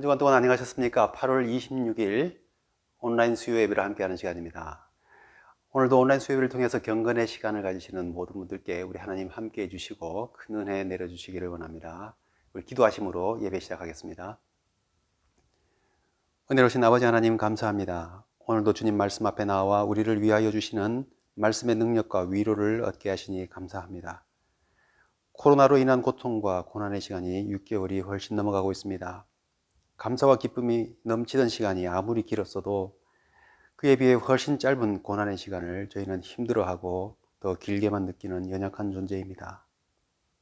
주간 동안 안녕하셨습니까? 8월 26일 온라인 수요 예배를 함께하는 시간입니다. 오늘도 온라인 수요 예배를 통해서 경건의 시간을 가지시는 모든 분들께 우리 하나님 함께해 주시고 큰 은혜 내려주시기를 원합니다. 우리 기도하심으로 예배 시작하겠습니다. 은혜로우신 아버지 하나님 감사합니다. 오늘도 주님 말씀 앞에 나와 우리를 위하여 주시는 말씀의 능력과 위로를 얻게 하시니 감사합니다. 코로나로 인한 고통과 고난의 시간이 6개월이 훨씬 넘어가고 있습니다. 감사와 기쁨이 넘치던 시간이 아무리 길었어도 그에 비해 훨씬 짧은 고난의 시간을 저희는 힘들어하고 더 길게만 느끼는 연약한 존재입니다.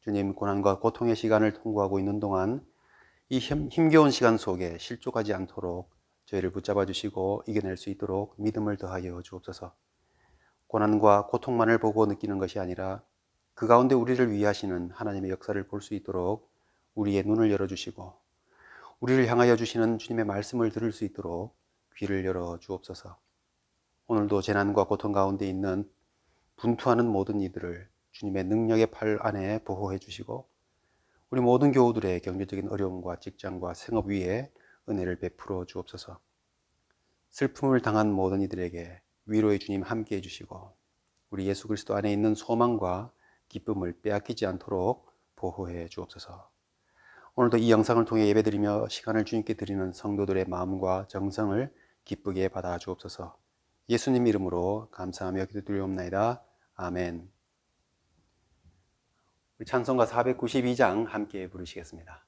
주님, 고난과 고통의 시간을 통과하고 있는 동안 이 힘겨운 시간 속에 실족하지 않도록 저희를 붙잡아 주시고 이겨낼 수 있도록 믿음을 더하여 주옵소서. 고난과 고통만을 보고 느끼는 것이 아니라 그 가운데 우리를 위하시는 하나님의 역사를 볼 수 있도록 우리의 눈을 열어주시고 우리를 향하여 주시는 주님의 말씀을 들을 수 있도록 귀를 열어 주옵소서. 오늘도 재난과 고통 가운데 있는 분투하는 모든 이들을 주님의 능력의 팔 안에 보호해 주시고 우리 모든 교우들의 경제적인 어려움과 직장과 생업 위에 은혜를 베풀어 주옵소서. 슬픔을 당한 모든 이들에게 위로의 주님 함께해 주시고 우리 예수 그리스도 안에 있는 소망과 기쁨을 빼앗기지 않도록 보호해 주옵소서. 오늘도 이 영상을 통해 예배드리며 시간을 주님께 드리는 성도들의 마음과 정성을 기쁘게 받아 주옵소서. 예수님 이름으로 감사하며 기도드리옵나이다. 아멘. 우리 찬송가 492장 함께 부르시겠습니다.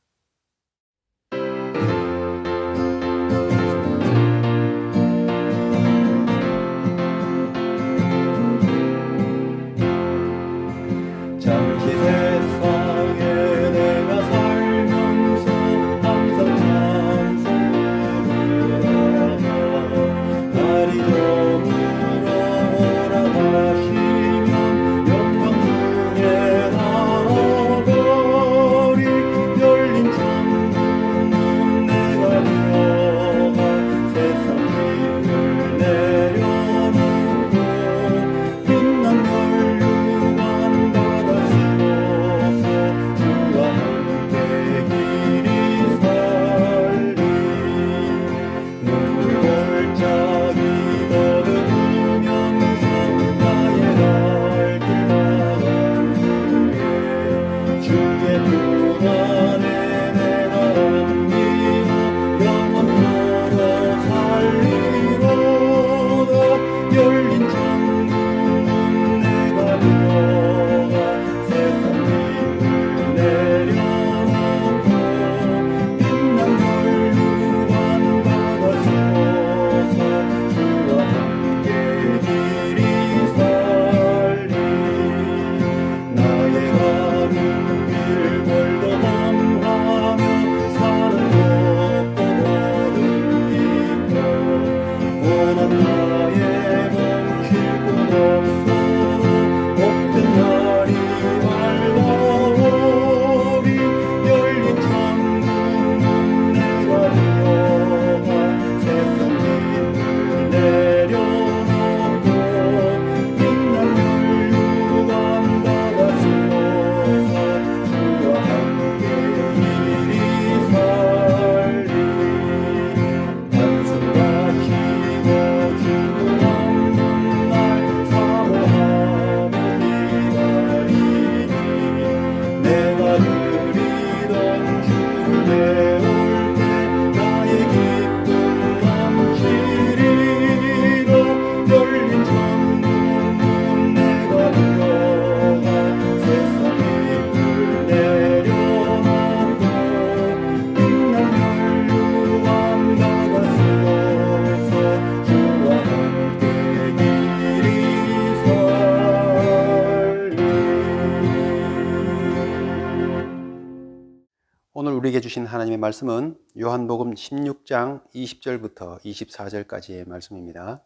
오늘 우리에게 주신 하나님의 말씀은 요한복음 16장 20절부터 24절까지의 말씀입니다.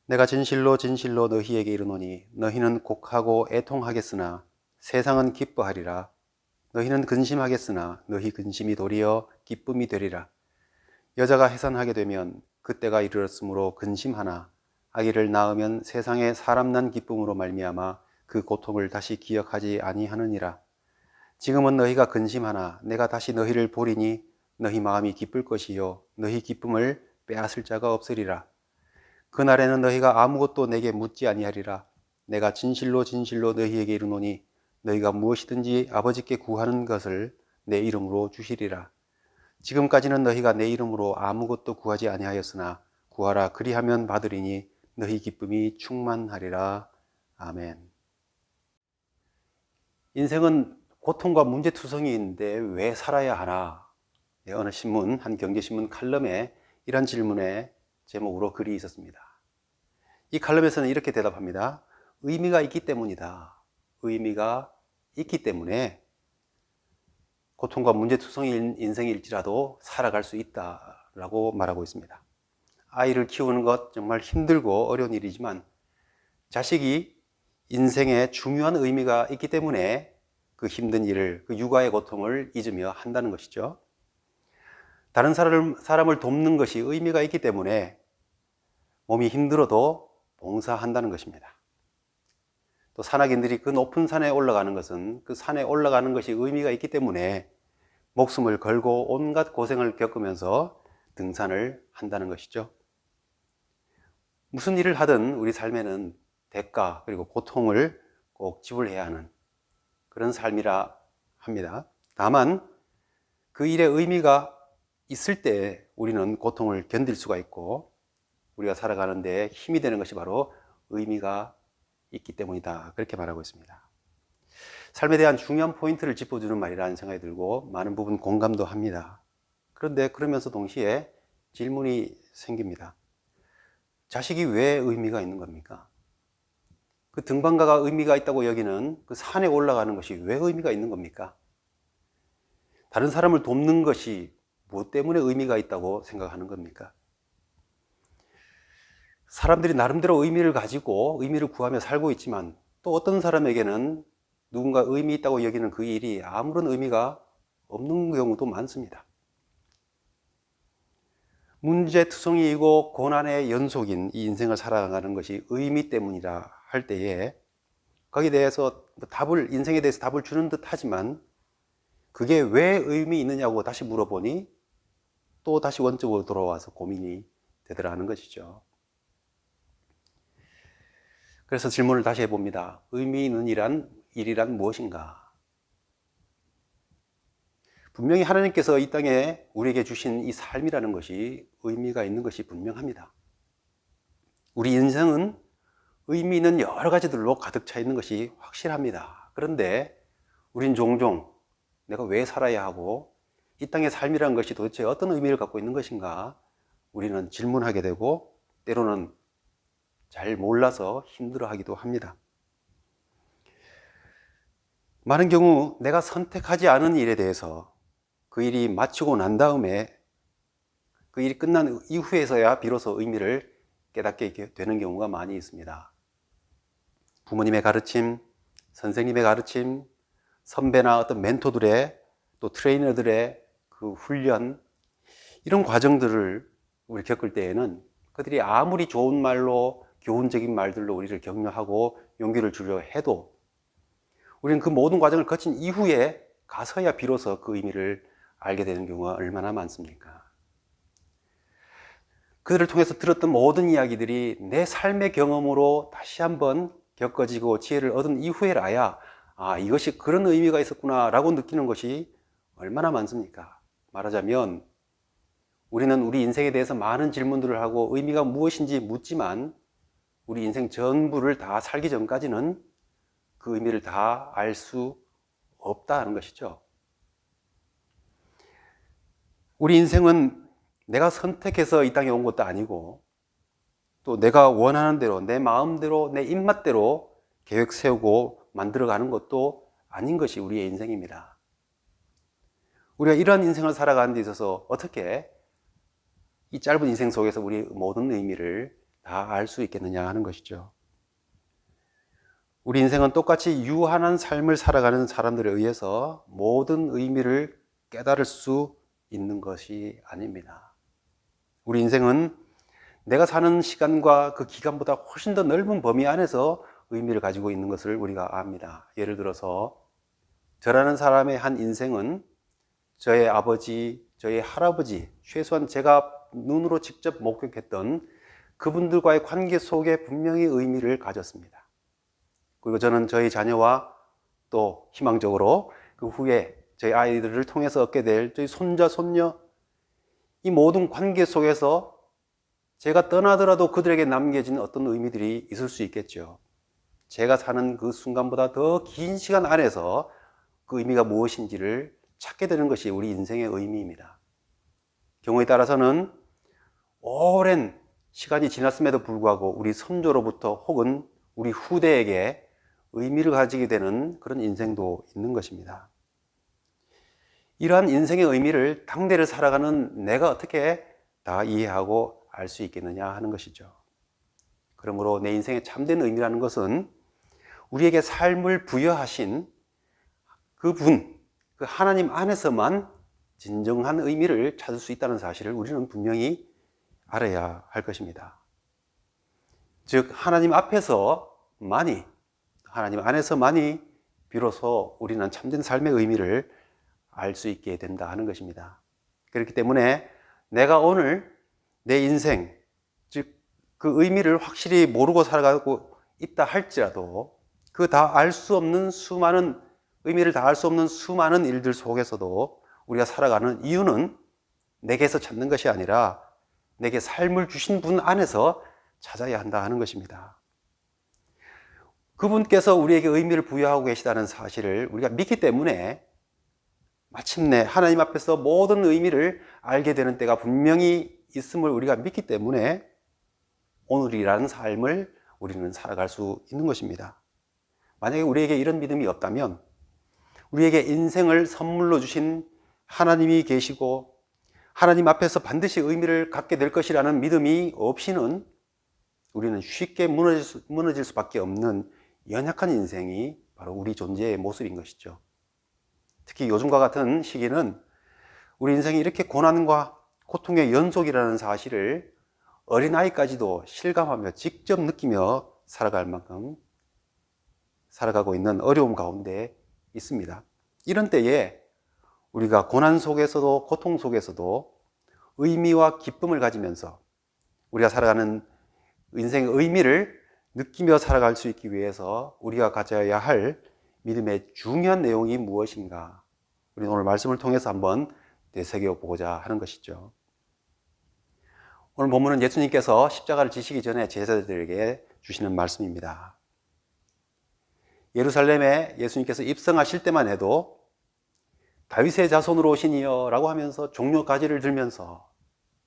내가 진실로 진실로 너희에게 이르노니 너희는 곡하고 애통하겠으나 세상은 기뻐하리라. 너희는 근심하겠으나 너희 근심이 도리어 기쁨이 되리라. 여자가 해산하게 되면 그때가 이르렀으므로 근심하나 아기를 낳으면 세상에 사람 난 기쁨으로 말미암아 그 고통을 다시 기억하지 아니하느니라. 지금은 너희가 근심하나 내가 다시 너희를 보리니 너희 마음이 기쁠 것이요 너희 기쁨을 빼앗을 자가 없으리라. 그날에는 너희가 아무것도 내게 묻지 아니하리라. 내가 진실로 진실로 너희에게 이르노니 너희가 무엇이든지 아버지께 구하는 것을 내 이름으로 주시리라. 지금까지는 너희가 내 이름으로 아무것도 구하지 아니하였으나 구하라 그리하면 받으리니 너희 기쁨이 충만하리라. 아멘. 인생은 고통과 문제투성이 있는데 왜 살아야 하나? 어느 신문, 한 경제신문 칼럼에 이런 질문의 제목으로 글이 있었습니다. 이 칼럼에서는 이렇게 대답합니다. 의미가 있기 때문이다. 의미가 있기 때문에 고통과 문제투성인 인생일지라도 살아갈 수 있다라고 말하고 있습니다. 아이를 키우는 것 정말 힘들고 어려운 일이지만 자식이 인생에 중요한 의미가 있기 때문에 그 힘든 일을, 그 육아의 고통을 잊으며 한다는 것이죠. 다른 사람을 돕는 것이 의미가 있기 때문에 몸이 힘들어도 봉사한다는 것입니다. 또 산악인들이 그 높은 산에 올라가는 것은 그 산에 올라가는 것이 의미가 있기 때문에 목숨을 걸고 온갖 고생을 겪으면서 등산을 한다는 것이죠. 무슨 일을 하든 우리 삶에는 대가 그리고 고통을 꼭 지불해야 하는 그런 삶이라 합니다. 다만 그 일의 의미가 있을 때 우리는 고통을 견딜 수가 있고 우리가 살아가는 데 힘이 되는 것이 바로 의미가 있기 때문이다. 그렇게 말하고 있습니다. 삶에 대한 중요한 포인트를 짚어주는 말이라는 생각이 들고 많은 부분 공감도 합니다. 그런데 그러면서 동시에 질문이 생깁니다. 자식이 왜 의미가 있는 겁니까? 그 등반가가 의미가 있다고 여기는 그 산에 올라가는 것이 왜 의미가 있는 겁니까? 다른 사람을 돕는 것이 무엇 때문에 의미가 있다고 생각하는 겁니까? 사람들이 나름대로 의미를 가지고 의미를 구하며 살고 있지만 또 어떤 사람에게는 누군가 의미 있다고 여기는 그 일이 아무런 의미가 없는 경우도 많습니다. 문제투성이이고 고난의 연속인 이 인생을 살아가는 것이 의미 때문이라 할 때에 거기에 대해서 인생에 대해서 답을 주는 듯 하지만 그게 왜 의미 있느냐고 다시 물어보니 또 다시 원점으로 돌아와서 고민이 되더라는 것이죠. 그래서 질문을 다시 해봅니다. 의미 있는 일이란 무엇인가? 분명히 하나님께서 이 땅에 우리에게 주신 이 삶이라는 것이 의미가 있는 것이 분명합니다. 우리 인생은 의미 있는 여러 가지들로 가득 차 있는 것이 확실합니다. 그런데 우린 종종 내가 왜 살아야 하고 이 땅의 삶이라는 것이 도대체 어떤 의미를 갖고 있는 것인가 우리는 질문하게 되고 때로는 잘 몰라서 힘들어하기도 합니다. 많은 경우 내가 선택하지 않은 일에 대해서 그 일이 마치고 난 다음에 그 일이 끝난 이후에서야 비로소 의미를 깨닫게 되는 경우가 많이 있습니다. 부모님의 가르침, 선생님의 가르침, 선배나 어떤 멘토들의 또 트레이너들의 그 훈련 이런 과정들을 우리 겪을 때에는 그들이 아무리 좋은 말로 교훈적인 말들로 우리를 격려하고 용기를 주려 해도 우리는 그 모든 과정을 거친 이후에 가서야 비로소 그 의미를 알게 되는 경우가 얼마나 많습니까? 그들을 통해서 들었던 모든 이야기들이 내 삶의 경험으로 다시 한번 겪어지고 지혜를 얻은 이후에라야 이것이 그런 의미가 있었구나 라고 느끼는 것이 얼마나 많습니까? 말하자면 우리는 우리 인생에 대해서 많은 질문들을 하고 의미가 무엇인지 묻지만 우리 인생 전부를 다 살기 전까지는 그 의미를 다 알 수 없다는 것이죠. 우리 인생은 내가 선택해서 이 땅에 온 것도 아니고 또 내가 원하는 대로 내 마음대로 내 입맛대로 계획 세우고 만들어가는 것도 아닌 것이 우리의 인생입니다. 우리가 이러한 인생을 살아가는 데 있어서 어떻게 이 짧은 인생 속에서 우리 모든 의미를 다 알 수 있겠느냐 하는 것이죠. 우리 인생은 똑같이 유한한 삶을 살아가는 사람들에 의해서 모든 의미를 깨달을 수 있는 것이 아닙니다. 우리 인생은 내가 사는 시간과 그 기간보다 훨씬 더 넓은 범위 안에서 의미를 가지고 있는 것을 우리가 압니다. 예를 들어서 저라는 사람의 한 인생은 저의 아버지, 저희 할아버지, 최소한 제가 눈으로 직접 목격했던 그분들과의 관계 속에 분명히 의미를 가졌습니다. 그리고 저는 저희 자녀와 또 희망적으로 그 후에 저희 아이들을 통해서 얻게 될 저희 손자, 손녀, 이 모든 관계 속에서 제가 떠나더라도 그들에게 남겨진 어떤 의미들이 있을 수 있겠죠. 제가 사는 그 순간보다 더 긴 시간 안에서 그 의미가 무엇인지를 찾게 되는 것이 우리 인생의 의미입니다. 경우에 따라서는 오랜 시간이 지났음에도 불구하고 우리 선조로부터 혹은 우리 후대에게 의미를 가지게 되는 그런 인생도 있는 것입니다. 이러한 인생의 의미를 당대를 살아가는 내가 어떻게 다 이해하고 알 수 있겠느냐 하는 것이죠. 그러므로 내 인생의 참된 의미라는 것은 우리에게 삶을 부여하신 그분, 그 하나님 안에서만 진정한 의미를 찾을 수 있다는 사실을 우리는 분명히 알아야 할 것입니다. 즉 하나님 앞에서만이, 하나님 안에서만이 비로소 우리는 참된 삶의 의미를 알 수 있게 된다 하는 것입니다. 그렇기 때문에 내가 오늘 내 인생, 즉 그 의미를 확실히 모르고 살아가고 있다 할지라도 그 다 알 수 없는 수많은 의미를 다 알 수 없는 수많은 일들 속에서도 우리가 살아가는 이유는 내게서 찾는 것이 아니라 내게 삶을 주신 분 안에서 찾아야 한다 하는 것입니다. 그분께서 우리에게 의미를 부여하고 계시다는 사실을 우리가 믿기 때문에 마침내 하나님 앞에서 모든 의미를 알게 되는 때가 분명히 있음을 우리가 믿기 때문에 오늘이라는 삶을 우리는 살아갈 수 있는 것입니다. 만약에 우리에게 이런 믿음이 없다면 우리에게 인생을 선물로 주신 하나님이 계시고 하나님 앞에서 반드시 의미를 갖게 될 것이라는 믿음이 없이는 우리는 쉽게 무너질 수밖에 없는 연약한 인생이 바로 우리 존재의 모습인 것이죠. 특히 요즘과 같은 시기는 우리 인생이 이렇게 고난과 고통의 연속이라는 사실을 어린아이까지도 실감하며 직접 느끼며 살아갈 만큼 살아가고 있는 어려움 가운데 있습니다. 이런 때에 우리가 고난 속에서도 고통 속에서도 의미와 기쁨을 가지면서 우리가 살아가는 인생의 의미를 느끼며 살아갈 수 있기 위해서 우리가 가져야 할 믿음의 중요한 내용이 무엇인가, 우리는 오늘 말씀을 통해서 한번 되새겨보고자 하는 것이죠. 오늘 본문은 예수님께서 십자가를 지시기 전에 제자들에게 주시는 말씀입니다. 예루살렘에 예수님께서 입성하실 때만 해도 다윗의 자손으로 오시니여 라고 하면서 종려 가지를 들면서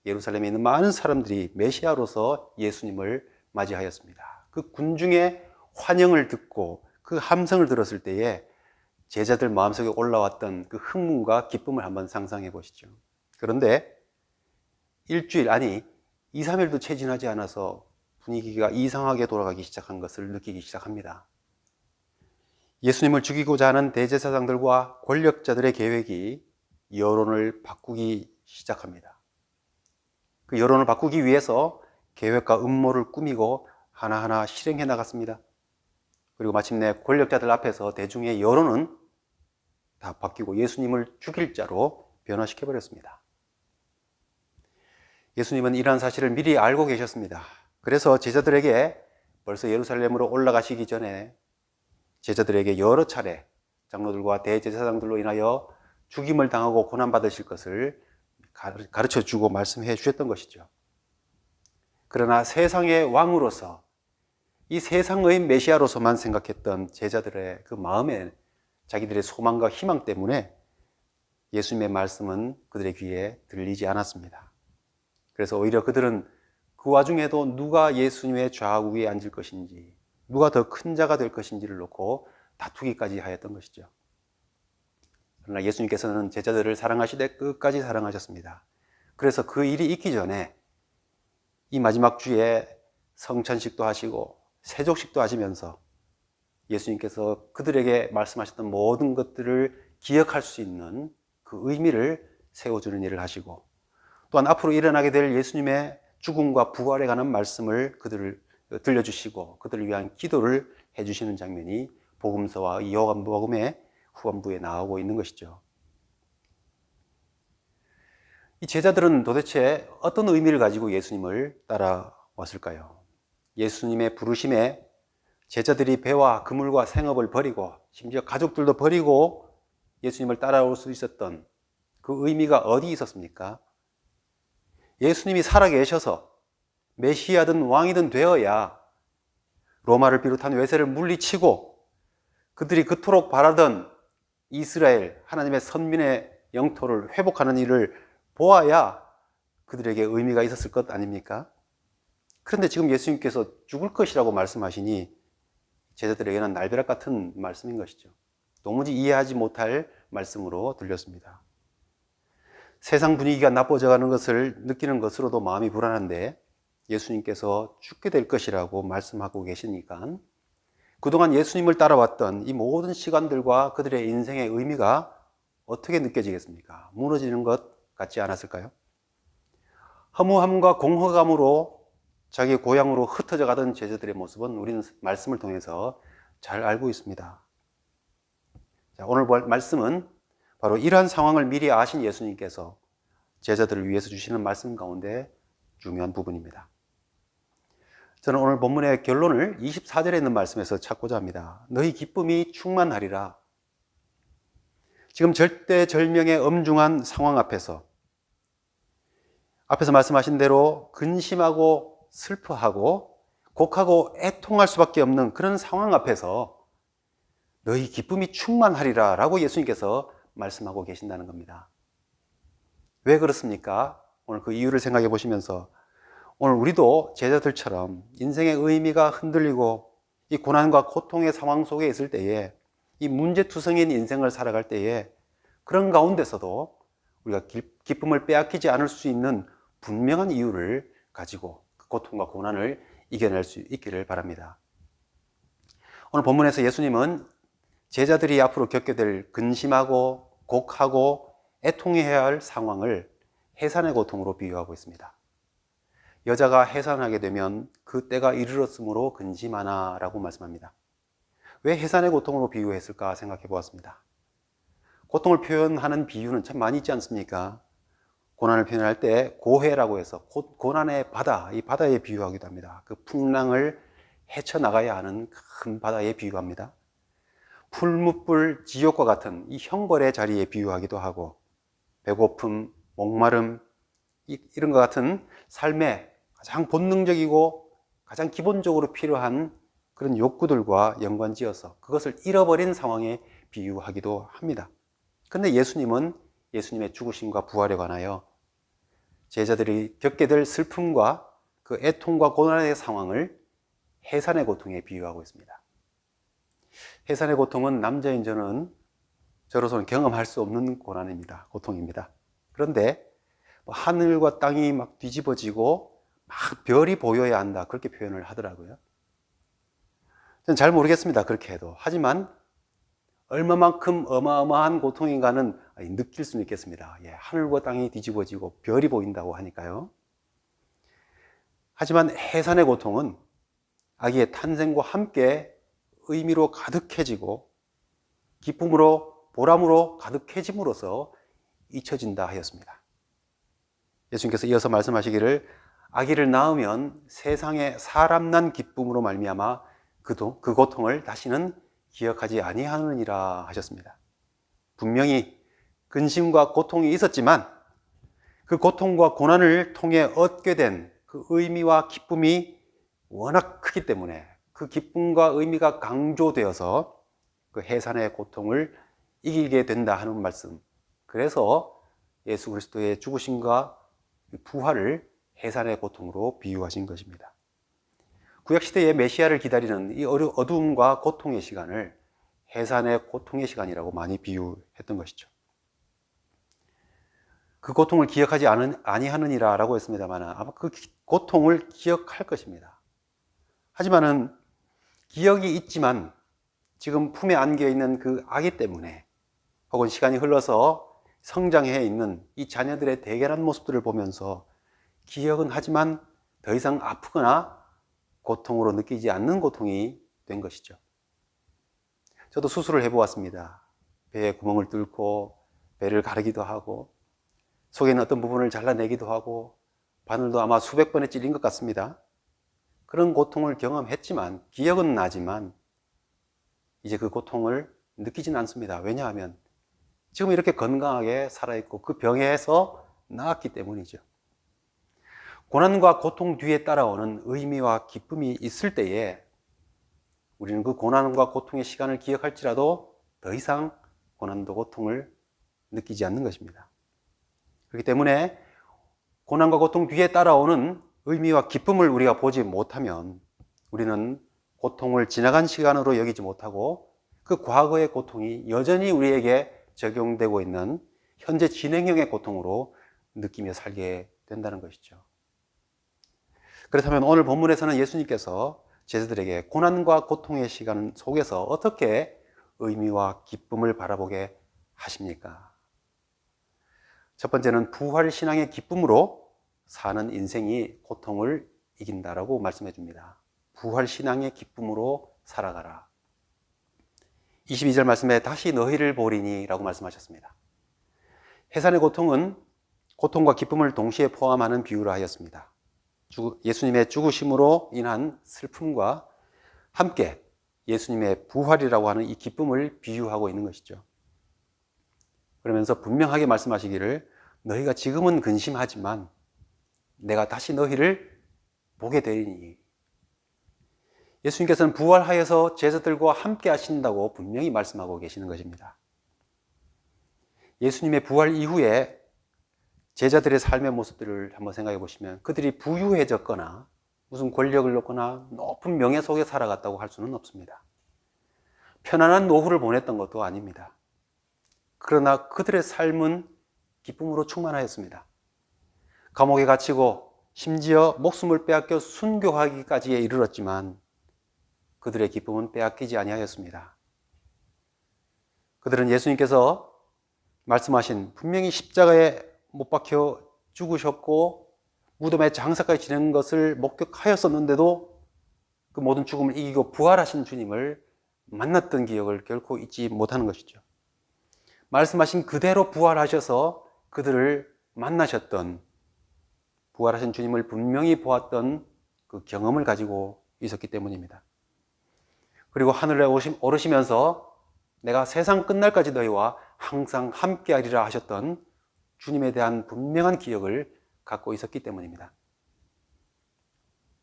예루살렘에 있는 많은 사람들이 메시아로서 예수님을 맞이하였습니다. 그 군중의 환영을 듣고 그 함성을 들었을 때에 제자들 마음속에 올라왔던 그 흥분과 기쁨을 한번 상상해 보시죠. 그런데 일주일, 아니 2, 3일도 채 지나지 않아서 분위기가 이상하게 돌아가기 시작한 것을 느끼기 시작합니다. 예수님을 죽이고자 하는 대제사장들과 권력자들의 계획이 여론을 바꾸기 시작합니다. 그 여론을 바꾸기 위해서 계획과 음모를 꾸미고 하나하나 실행해 나갔습니다. 그리고 마침내 권력자들 앞에서 대중의 여론은 다 바뀌고 예수님을 죽일 자로 변화시켜 버렸습니다. 예수님은 이러한 사실을 미리 알고 계셨습니다. 그래서 제자들에게 벌써 예루살렘으로 올라가시기 전에 제자들에게 여러 차례 장로들과 대제사장들로 인하여 죽임을 당하고 고난받으실 것을 가르쳐 주고 말씀해 주셨던 것이죠. 그러나 세상의 왕으로서 이 세상의 메시아로서만 생각했던 제자들의 그 마음에 자기들의 소망과 희망 때문에 예수님의 말씀은 그들의 귀에 들리지 않았습니다. 그래서 오히려 그들은 그 와중에도 누가 예수님의 좌우에 앉을 것인지, 누가 더 큰 자가 될 것인지를 놓고 다투기까지 하였던 것이죠. 그러나 예수님께서는 제자들을 사랑하시되 끝까지 사랑하셨습니다. 그래서 그 일이 있기 전에 이 마지막 주에 성찬식도 하시고 세족식도 하시면서 예수님께서 그들에게 말씀하셨던 모든 것들을 기억할 수 있는 그 의미를 세워주는 일을 하시고, 또한 앞으로 일어나게 될 예수님의 죽음과 부활에 관한 말씀을 그들을 들려주시고 그들을 위한 기도를 해주시는 장면이 복음서와 요한복음의 후반부에 나오고 있는 것이죠. 이 제자들은 도대체 어떤 의미를 가지고 예수님을 따라왔을까요? 예수님의 부르심에 제자들이 배와 그물과 생업을 버리고 심지어 가족들도 버리고 예수님을 따라올 수 있었던 그 의미가 어디 있었습니까? 예수님이 살아계셔서 메시아든 왕이든 되어야 로마를 비롯한 외세를 물리치고 그들이 그토록 바라던 이스라엘, 하나님의 선민의 영토를 회복하는 일을 보아야 그들에게 의미가 있었을 것 아닙니까? 그런데 지금 예수님께서 죽을 것이라고 말씀하시니 제자들에게는 날벼락 같은 말씀인 것이죠. 도무지 이해하지 못할 말씀으로 들렸습니다. 세상 분위기가 나빠져가는 것을 느끼는 것으로도 마음이 불안한데 예수님께서 죽게 될 것이라고 말씀하고 계시니까 그동안 예수님을 따라왔던 이 모든 시간들과 그들의 인생의 의미가 어떻게 느껴지겠습니까? 무너지는 것 같지 않았을까요? 허무함과 공허감으로 자기 고향으로 흩어져 가던 제자들의 모습은 우리는 말씀을 통해서 잘 알고 있습니다. 자, 오늘 볼 말씀은 바로 이러한 상황을 미리 아신 예수님께서 제자들을 위해서 주시는 말씀 가운데 중요한 부분입니다. 저는 오늘 본문의 결론을 24절에 있는 말씀에서 찾고자 합니다. 너희 기쁨이 충만하리라. 지금 절대절명의 엄중한 상황 앞에서 말씀하신 대로 근심하고 슬퍼하고 곡하고 애통할 수밖에 없는 그런 상황 앞에서 너희 기쁨이 충만하리라 라고 예수님께서 말씀하고 계신다는 겁니다. 왜 그렇습니까? 오늘 그 이유를 생각해 보시면서 오늘 우리도 제자들처럼 인생의 의미가 흔들리고 이 고난과 고통의 상황 속에 있을 때에 이 문제투성인 인생을 살아갈 때에 그런 가운데서도 우리가 기쁨을 빼앗기지 않을 수 있는 분명한 이유를 가지고 그 고통과 고난을 이겨낼 수 있기를 바랍니다. 오늘 본문에서 예수님은 제자들이 앞으로 겪게 될 근심하고 곡하고 애통해야 할 상황을 해산의 고통으로 비유하고 있습니다. 여자가 해산하게 되면 그 때가 이르렀으므로 근심하나 라고 말씀합니다. 왜 해산의 고통으로 비유했을까 생각해 보았습니다. 고통을 표현하는 비유는 참 많이 있지 않습니까? 고난을 표현할 때 고해라고 해서 고난의 바다, 이 바다에 비유하기도 합니다. 그 풍랑을 헤쳐나가야 하는 큰 바다에 비유합니다. 풀무불 지옥과 같은 이 형벌의 자리에 비유하기도 하고 배고픔, 목마름 이런 것 같은 삶의 가장 본능적이고 가장 기본적으로 필요한 그런 욕구들과 연관지어서 그것을 잃어버린 상황에 비유하기도 합니다. 그런데 예수님은 예수님의 죽으심과 부활에 관하여 제자들이 겪게 될 슬픔과 그 애통과 고난의 상황을 해산의 고통에 비유하고 있습니다. 해산의 고통은 남자인 저로서는 경험할 수 없는 고난입니다. 고통입니다. 그런데 하늘과 땅이 막 뒤집어지고 막 별이 보여야 한다 그렇게 표현을 하더라고요. 저는 잘 모르겠습니다. 그렇게 해도. 하지만 얼마만큼 어마어마한 고통인가는 느낄 수는 있겠습니다. 예, 하늘과 땅이 뒤집어지고 별이 보인다고 하니까요. 하지만 해산의 고통은 아기의 탄생과 함께 의미로 가득해지고 기쁨으로 보람으로 가득해짐으로써 잊혀진다 하였습니다. 예수님께서 이어서 말씀하시기를 아기를 낳으면 세상에 사람 난 기쁨으로 말미암아 그 고통을 다시는 기억하지 아니하느니라 하셨습니다. 분명히 근심과 고통이 있었지만 그 고통과 고난을 통해 얻게 된 그 의미와 기쁨이 워낙 크기 때문에 그 기쁨과 의미가 강조되어서 그 해산의 고통을 이기게 된다 하는 말씀. 그래서 예수 그리스도의 죽으심과 부활을 해산의 고통으로 비유하신 것입니다. 구약시대의 메시아를 기다리는 이 어두움과 고통의 시간을 해산의 고통의 시간이라고 많이 비유했던 것이죠. 그 고통을 기억하지 아니하느니라 라고 했습니다만 아마 그 고통을 기억할 것입니다. 하지만은 기억이 있지만 지금 품에 안겨 있는 그 아기 때문에 혹은 시간이 흘러서 성장해 있는 이 자녀들의 대결한 모습들을 보면서 기억은 하지만 더 이상 아프거나 고통으로 느끼지 않는 고통이 된 것이죠. 저도 수술을 해보았습니다. 배에 구멍을 뚫고 배를 가르기도 하고 속에 있는 어떤 부분을 잘라내기도 하고 바늘도 아마 수백 번에 찔린 것 같습니다. 그런 고통을 경험했지만, 기억은 나지만 이제 그 고통을 느끼지는 않습니다. 왜냐하면 지금 이렇게 건강하게 살아있고 그 병에서 나았기 때문이죠. 고난과 고통 뒤에 따라오는 의미와 기쁨이 있을 때에 우리는 그 고난과 고통의 시간을 기억할지라도 더 이상 고난도 고통을 느끼지 않는 것입니다. 그렇기 때문에 고난과 고통 뒤에 따라오는 의미와 기쁨을 우리가 보지 못하면 우리는 고통을 지나간 시간으로 여기지 못하고 그 과거의 고통이 여전히 우리에게 적용되고 있는 현재 진행형의 고통으로 느끼며 살게 된다는 것이죠. 그렇다면 오늘 본문에서는 예수님께서 제자들에게 고난과 고통의 시간 속에서 어떻게 의미와 기쁨을 바라보게 하십니까? 첫 번째는 부활신앙의 기쁨으로 사는 인생이 고통을 이긴다라고 말씀해 줍니다. 부활신앙의 기쁨으로 살아가라. 22절 말씀에 다시 너희를 보리니 라고 말씀하셨습니다. 해산의 고통은 고통과 기쁨을 동시에 포함하는 비유를 하였습니다. 예수님의 죽으심으로 인한 슬픔과 함께 예수님의 부활이라고 하는 이 기쁨을 비유하고 있는 것이죠. 그러면서 분명하게 말씀하시기를 너희가 지금은 근심하지만 내가 다시 너희를 보게 되리니. 예수님께서는 부활하여서 제자들과 함께 하신다고 분명히 말씀하고 계시는 것입니다. 예수님의 부활 이후에 제자들의 삶의 모습들을 한번 생각해 보시면 그들이 부유해졌거나 무슨 권력을 얻거나 높은 명예 속에 살아갔다고 할 수는 없습니다. 편안한 노후를 보냈던 것도 아닙니다. 그러나 그들의 삶은 기쁨으로 충만하였습니다. 감옥에 갇히고 심지어 목숨을 빼앗겨 순교하기까지에 이르렀지만 그들의 기쁨은 빼앗기지 아니하였습니다. 그들은 예수님께서 말씀하신 분명히 십자가에 못 박혀 죽으셨고 무덤에 장사까지 지낸 것을 목격하였었는데도 그 모든 죽음을 이기고 부활하신 주님을 만났던 기억을 결코 잊지 못하는 것이죠. 말씀하신 그대로 부활하셔서 그들을 만나셨던, 부활하신 주님을 분명히 보았던 그 경험을 가지고 있었기 때문입니다. 그리고 하늘에 오르시면서 내가 세상 끝날까지 너희와 항상 함께하리라 하셨던 주님에 대한 분명한 기억을 갖고 있었기 때문입니다.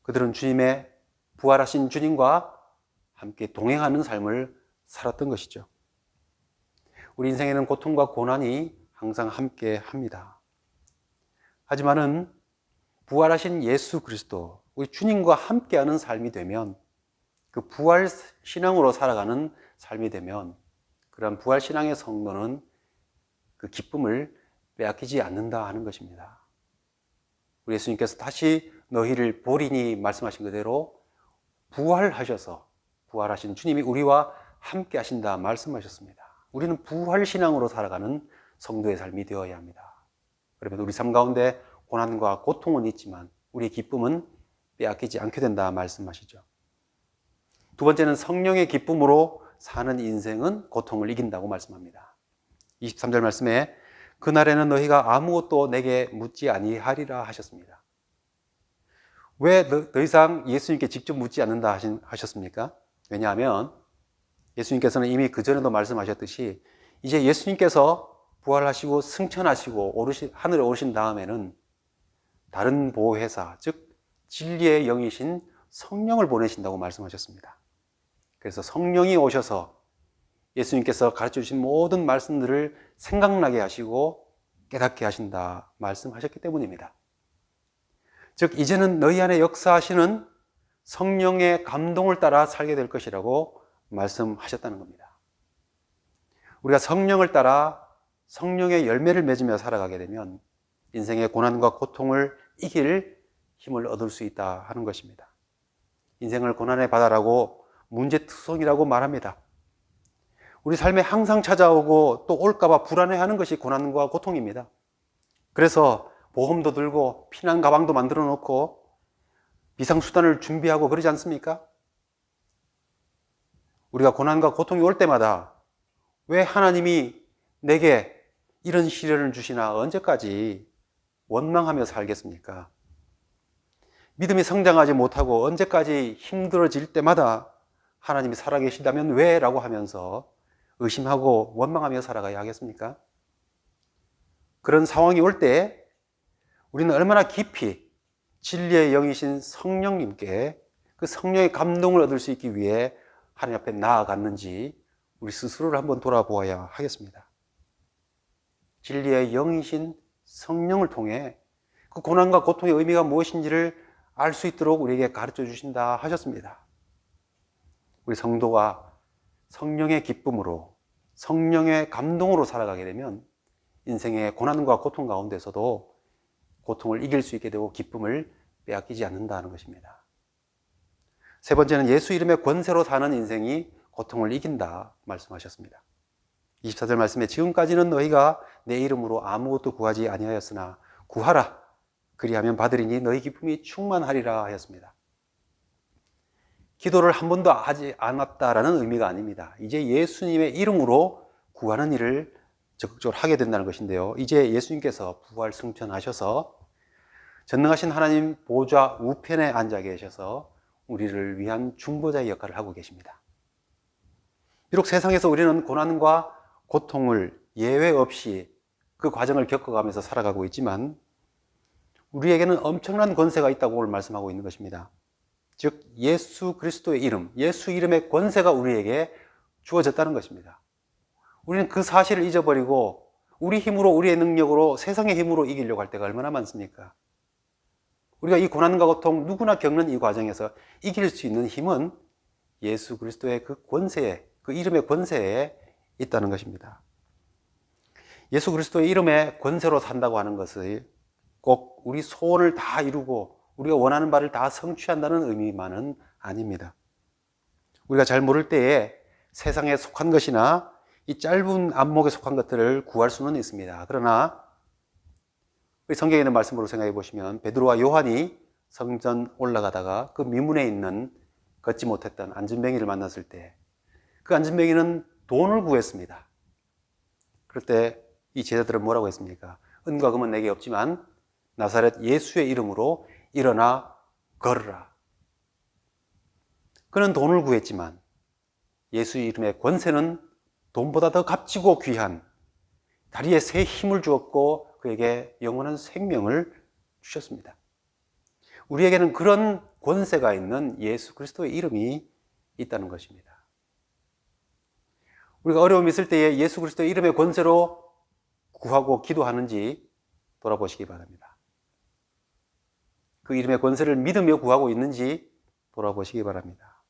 그들은 주님의 부활하신 주님과 함께 동행하는 삶을 살았던 것이죠. 우리 인생에는 고통과 고난이 항상 함께 합니다. 하지만은 부활하신 예수 그리스도, 우리 주님과 함께하는 삶이 되면, 그 부활 신앙으로 살아가는 삶이 되면 그런 부활 신앙의 성도는 그 기쁨을 빼앗기지 않는다 하는 것입니다. 우리 예수님께서 다시 너희를 보리니 말씀하신 그대로 부활하셔서 부활하신 주님이 우리와 함께 하신다 말씀하셨습니다. 우리는 부활 신앙으로 살아가는 성도의 삶이 되어야 합니다. 그러면 우리 삶 가운데 고난과 고통은 있지만 우리의 기쁨은 빼앗기지 않게 된다 말씀하시죠. 두 번째는 성령의 기쁨으로 사는 인생은 고통을 이긴다고 말씀합니다. 23절 말씀에 그날에는 너희가 아무것도 내게 묻지 아니하리라 하셨습니다. 왜 더 이상 예수님께 직접 묻지 않는다 하셨습니까? 왜냐하면 예수님께서는 이미 그전에도 말씀하셨듯이 이제 예수님께서 부활하시고 승천하시고 하늘에 오르신 다음에는 다른 보혜사, 즉 진리의 영이신 성령을 보내신다고 말씀하셨습니다. 그래서 성령이 오셔서 예수님께서 가르쳐 주신 모든 말씀들을 생각나게 하시고 깨닫게 하신다 말씀하셨기 때문입니다. 즉 이제는 너희 안에 역사하시는 성령의 감동을 따라 살게 될 것이라고 말씀하셨다는 겁니다. 우리가 성령을 따라 성령의 열매를 맺으며 살아가게 되면 인생의 고난과 고통을 이길 힘을 얻을 수 있다 하는 것입니다. 인생을 고난의 바다라고 문제투성이라고 말합니다. 우리 삶에 항상 찾아오고 또 올까봐 불안해하는 것이 고난과 고통입니다. 그래서 보험도 들고 피난 가방도 만들어 놓고 비상수단을 준비하고 그러지 않습니까? 우리가 고난과 고통이 올 때마다 왜 하나님이 내게 이런 시련을 주시나 언제까지 원망하며 살겠습니까? 믿음이 성장하지 못하고 언제까지 힘들어질 때마다 하나님이 살아계시다면 왜? 라고 하면서 의심하고 원망하며 살아가야 하겠습니까? 그런 상황이 올 때 우리는 얼마나 깊이 진리의 영이신 성령님께 그 성령의 감동을 얻을 수 있기 위해 하나님 앞에 나아갔는지 우리 스스로를 한번 돌아보아야 하겠습니다. 진리의 영이신 성령을 통해 그 고난과 고통의 의미가 무엇인지를 알 수 있도록 우리에게 가르쳐 주신다 하셨습니다. 우리 성도가 성령의 기쁨으로, 성령의 감동으로 살아가게 되면 인생의 고난과 고통 가운데서도 고통을 이길 수 있게 되고 기쁨을 빼앗기지 않는다는 것입니다. 세 번째는 예수 이름의 권세로 사는 인생이 고통을 이긴다 말씀하셨습니다. 24절 말씀에 지금까지는 너희가 내 이름으로 아무것도 구하지 아니하였으나 구하라 그리하면 받으리니 너희 기쁨이 충만하리라 하였습니다. 기도를 한 번도 하지 않았다라는 의미가 아닙니다. 이제 예수님의 이름으로 구하는 일을 적극적으로 하게 된다는 것인데요. 이제 예수님께서 부활 승천하셔서 전능하신 하나님 보좌 우편에 앉아 계셔서 우리를 위한 중보자의 역할을 하고 계십니다. 비록 세상에서 우리는 고난과 고통을 예외 없이 그 과정을 겪어가면서 살아가고 있지만 우리에게는 엄청난 권세가 있다고 오늘 말씀하고 있는 것입니다. 즉 예수 그리스도의 이름, 예수 이름의 권세가 우리에게 주어졌다는 것입니다. 우리는 그 사실을 잊어버리고 우리 힘으로, 우리의 능력으로, 세상의 힘으로 이기려고 할 때가 얼마나 많습니까? 우리가 이 고난과 고통 누구나 겪는 이 과정에서 이길 수 있는 힘은 예수 그리스도의 그 권세에, 그 이름의 권세에 있다는 것입니다. 예수 그리스도의 이름의 권세로 산다고 하는 것을 꼭 우리 소원을 다 이루고 우리가 원하는 바를 다 성취한다는 의미만은 아닙니다. 우리가 잘 모를 때에 세상에 속한 것이나 이 짧은 안목에 속한 것들을 구할 수는 있습니다. 그러나 우리 성경에 있는 말씀으로 생각해 보시면 베드로와 요한이 성전 올라가다가 그 미문에 있는 걷지 못했던 안진뱅이를 만났을 때 그 안진뱅이는 돈을 구했습니다. 그럴 때 이 제자들은 뭐라고 했습니까? 은과 금은 내게 없지만 나사렛 예수의 이름으로 일어나 걸으라. 그는 돈을 구했지만 예수의 이름의 권세는 돈보다 더 값지고 귀한 다리에 새 힘을 주었고 그에게 영원한 생명을 주셨습니다. 우리에게는 그런 권세가 있는 예수 그리스도의 이름이 있다는 것입니다. 우리가 어려움이 있을 때에 예수 그리스도의 이름의 권세로 구하고 기도하는지 돌아보시기 바랍니다. 그 이름의 권세를 믿으며 구하고 있는지 돌아보시기 바랍니다.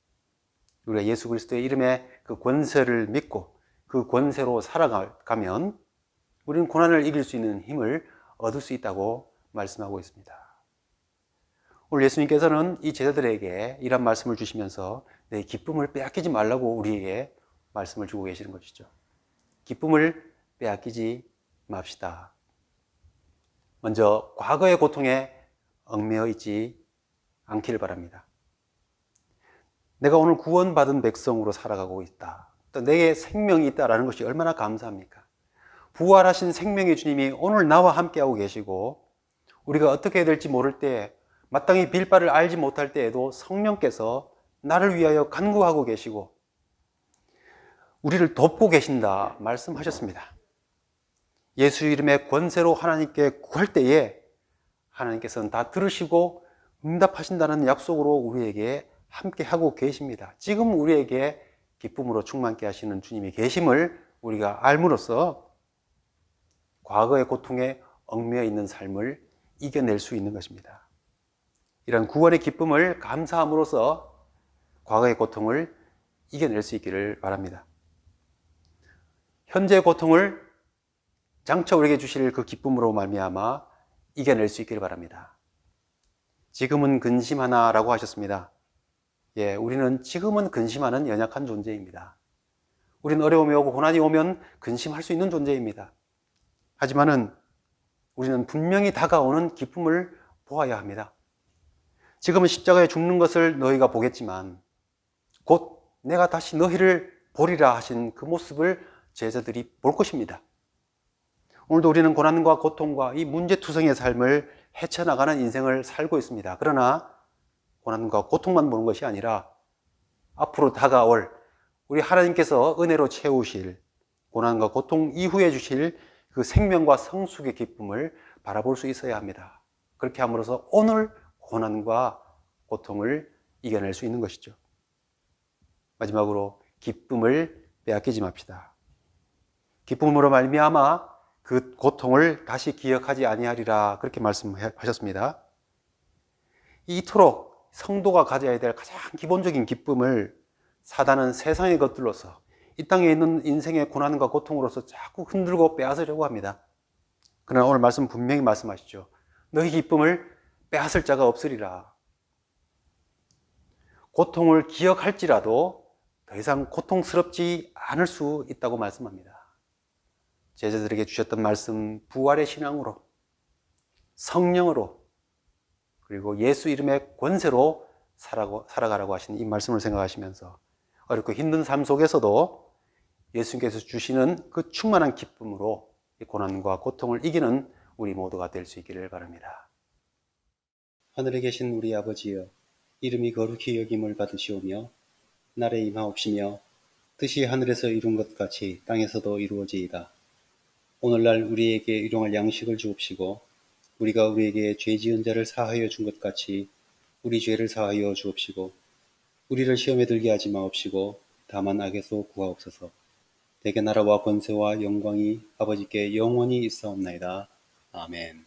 우리가 예수 그리스도의 이름의 그 권세를 믿고 그 권세로 살아가면 우리는 고난을 이길 수 있는 힘을 얻을 수 있다고 말씀하고 있습니다. 오늘 예수님께서는 이 제자들에게 이런 말씀을 주시면서 내 기쁨을 빼앗기지 말라고 우리에게 말씀을 주고 계시는 것이죠. 기쁨을 빼앗기지 맙시다. 먼저 과거의 고통에 얽매여 있지 않기를 바랍니다. 내가 오늘 구원받은 백성으로 살아가고 있다. 또 내게 생명이 있다라는 것이 얼마나 감사합니까? 부활하신 생명의 주님이 오늘 나와 함께하고 계시고 우리가 어떻게 해야 될지 모를 때 마땅히 빌 바를 알지 못할 때에도 성령께서 나를 위하여 간구하고 계시고 우리를 돕고 계신다 말씀하셨습니다. 예수 이름의 권세로 하나님께 구할 때에 하나님께서는 다 들으시고 응답하신다는 약속으로 우리에게 함께하고 계십니다. 지금 우리에게 기쁨으로 충만케 하시는 주님이 계심을 우리가 알므로써 과거의 고통에 얽매여 있는 삶을 이겨낼 수 있는 것입니다. 이런 구원의 기쁨을 감사함으로써 과거의 고통을 이겨낼 수 있기를 바랍니다. 현재의 고통을 장차 우리에게 주실 그 기쁨으로 말미암아 이겨낼 수 있기를 바랍니다. 지금은 근심하나라고 하셨습니다. 예, 우리는 지금은 근심하는 연약한 존재입니다. 우리는 어려움이 오고 고난이 오면 근심할 수 있는 존재입니다. 하지만은 우리는 분명히 다가오는 기쁨을 보아야 합니다. 지금은 십자가에 죽는 것을 너희가 보겠지만 곧 내가 다시 너희를 보리라 하신 그 모습을 제자들이 볼 것입니다. 오늘도 우리는 고난과 고통과 이 문제투성의 삶을 헤쳐나가는 인생을 살고 있습니다. 그러나 고난과 고통만 보는 것이 아니라 앞으로 다가올 우리 하나님께서 은혜로 채우실 고난과 고통 이후에 주실 그 생명과 성숙의 기쁨을 바라볼 수 있어야 합니다. 그렇게 함으로써 오늘 고난과 고통을 이겨낼 수 있는 것이죠. 마지막으로 기쁨을 빼앗기지 맙시다. 기쁨으로 말미암아 그 고통을 다시 기억하지 아니하리라 그렇게 말씀하셨습니다. 이토록 성도가 가져야 될 가장 기본적인 기쁨을 사단은 세상의 것들로서 이 땅에 있는 인생의 고난과 고통으로서 자꾸 흔들고 빼앗으려고 합니다. 그러나 오늘 말씀 분명히 말씀하시죠. 너희 기쁨을 빼앗을 자가 없으리라. 고통을 기억할지라도 더 이상 고통스럽지 않을 수 있다고 말씀합니다. 제자들에게 주셨던 말씀, 부활의 신앙으로, 성령으로, 그리고 예수 이름의 권세로 살아가라고 하신 이 말씀을 생각하시면서 어렵고 힘든 삶 속에서도 예수님께서 주시는 그 충만한 기쁨으로 이 고난과 고통을 이기는 우리 모두가 될 수 있기를 바랍니다. 하늘에 계신 우리 아버지여, 이름이 거룩히 여김을 받으시오며 날에 임하옵시며 뜻이 하늘에서 이룬 것 같이 땅에서도 이루어지이다. 오늘날 우리에게 일용할 양식을 주옵시고 우리가 우리에게 죄 지은 자를 사하여 준 것 같이 우리 죄를 사하여 주옵시고 우리를 시험에 들게 하지 마옵시고 다만 악에서 구하옵소서. 대개 나라와 권세와 영광이 아버지께 영원히 있사옵나이다. 아멘.